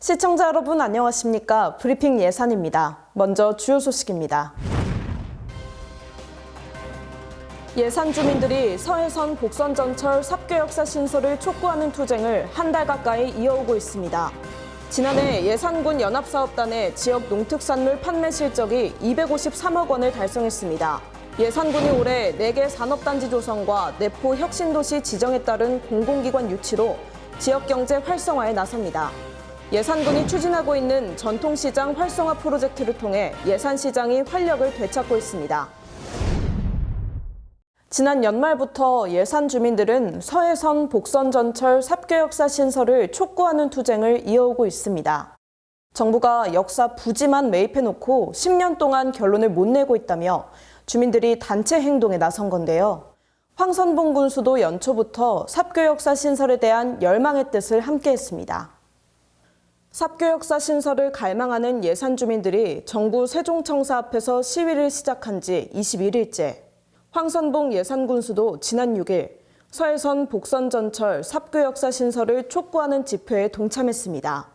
시청자 여러분 안녕하십니까? 브리핑 예산입니다. 먼저 주요 소식입니다. 예산 주민들이 서해선 복선전철 삽교역사 신설을 촉구하는 투쟁을 한 달 가까이 이어오고 있습니다. 지난해 예산군 연합사업단의 지역 농특산물 판매 실적이 253억 원을 달성했습니다. 예산군이 올해 4개 산업단지 조성과 내포 혁신도시 지정에 따른 공공기관 유치로 지역경제 활성화에 나섭니다. 예산군이 추진하고 있는 전통시장 활성화 프로젝트를 통해 예산시장이 활력을 되찾고 있습니다. 지난 연말부터 예산 주민들은 서해선 복선전철 삽교역사 신설을 촉구하는 투쟁을 이어오고 있습니다. 정부가 역사 부지만 매입해놓고 10년 동안 결론을 못 내고 있다며 주민들이 단체 행동에 나선 건데요. 황선봉 군수도 연초부터 삽교역사 신설에 대한 열망의 뜻을 함께했습니다. 삽교역사 신설을 갈망하는 예산 주민들이 정부 세종청사 앞에서 시위를 시작한 지 21일째. 황선봉 예산군수도 지난 6일 서해선 복선전철 삽교역사 신설을 촉구하는 집회에 동참했습니다.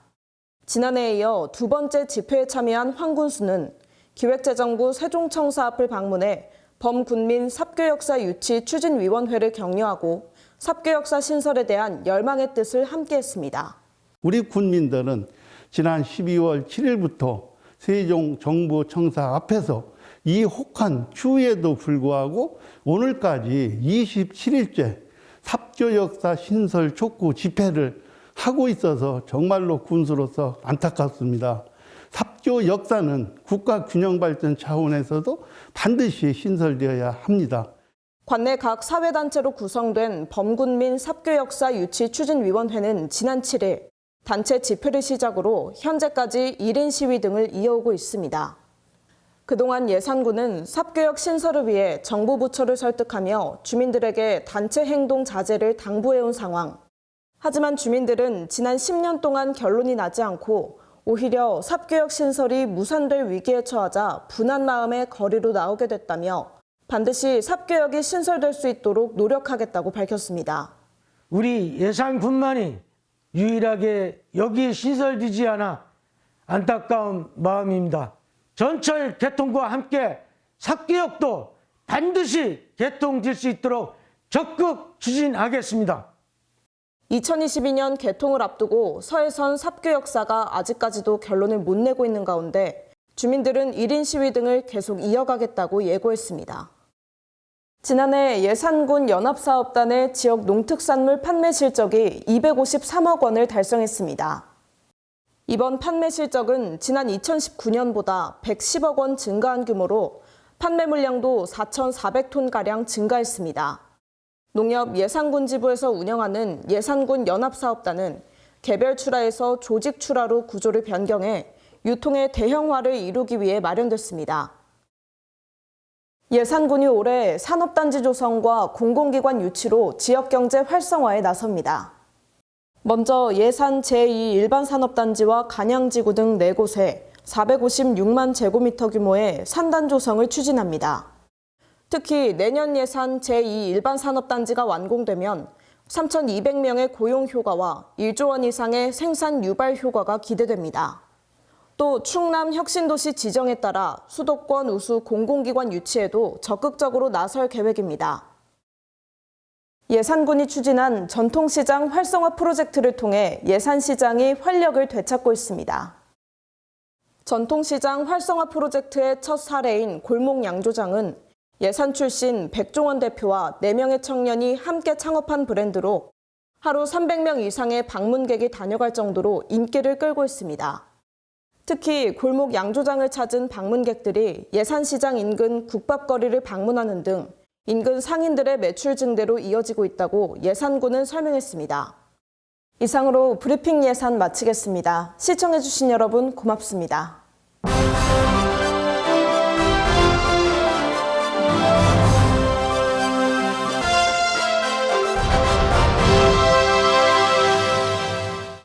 지난해에 이어 두 번째 집회에 참여한 황 군수는 기획재정부 세종청사 앞을 방문해 범군민 삽교역사 유치 추진위원회를 격려하고 삽교역사 신설에 대한 열망의 뜻을 함께했습니다. 우리 군민들은 지난 12월 7일부터 세종 정부청사 앞에서 이 혹한 추위에도 불구하고 오늘까지 27일째 삽교역사 신설 촉구 집회를 하고 있어서 정말로 군수로서 안타깝습니다. 삽교 역사는 국가 균형 발전 차원에서도 반드시 신설되어야 합니다. 관내 각 사회단체로 구성된 범군민 삽교역사 유치 추진위원회는 지난 7일 단체 집회를 시작으로 현재까지 1인 시위 등을 이어오고 있습니다. 그동안 예산군은 삽교역 신설을 위해 정부 부처를 설득하며 주민들에게 단체 행동 자제를 당부해온 상황. 하지만 주민들은 지난 10년 동안 결론이 나지 않고 오히려 삽교역 신설이 무산될 위기에 처하자 분한 마음에 거리로 나오게 됐다며 반드시 삽교역이 신설될 수 있도록 노력하겠다고 밝혔습니다. 우리 예산군만이 유일하게 여기에 신설되지 않아 안타까운 마음입니다. 전철 개통과 함께 삽교역도 반드시 개통될 수 있도록 적극 추진하겠습니다. 2022년 개통을 앞두고 서해선 삽교역사가 아직까지도 결론을 못 내고 있는 가운데 주민들은 1인 시위 등을 계속 이어가겠다고 예고했습니다. 지난해 예산군 연합사업단의 지역 농특산물 판매 실적이 253억 원을 달성했습니다. 이번 판매 실적은 지난 2019년보다 110억 원 증가한 규모로 판매 물량도 4,400톤가량 증가했습니다. 농협 예산군지부에서 운영하는 예산군 연합사업단은 개별 출하에서 조직 출하로 구조를 변경해 유통의 대형화를 이루기 위해 마련됐습니다. 예산군이 올해 산업단지 조성과 공공기관 유치로 지역경제 활성화에 나섭니다. 먼저 예산 제2 일반산업단지와 간양지구 등 4곳에 456만 제곱미터 규모의 산단 조성을 추진합니다. 특히 내년 예산 제2 일반산업단지가 완공되면 3,200명의 고용 효과와 1조 원 이상의 생산 유발 효과가 기대됩니다. 또 충남 혁신도시 지정에 따라 수도권 우수 공공기관 유치에도 적극적으로 나설 계획입니다. 예산군이 추진한 전통시장 활성화 프로젝트를 통해 예산시장이 활력을 되찾고 있습니다. 전통시장 활성화 프로젝트의 첫 사례인 골목 양조장은 예산 출신 백종원 대표와 4명의 청년이 함께 창업한 브랜드로 하루 300명 이상의 방문객이 다녀갈 정도로 인기를 끌고 있습니다. 특히 골목 양조장을 찾은 방문객들이 예산시장 인근 국밥거리를 방문하는 등 인근 상인들의 매출 증대로 이어지고 있다고 예산군은 설명했습니다. 이상으로 브리핑 예산 마치겠습니다. 시청해주신 여러분 고맙습니다.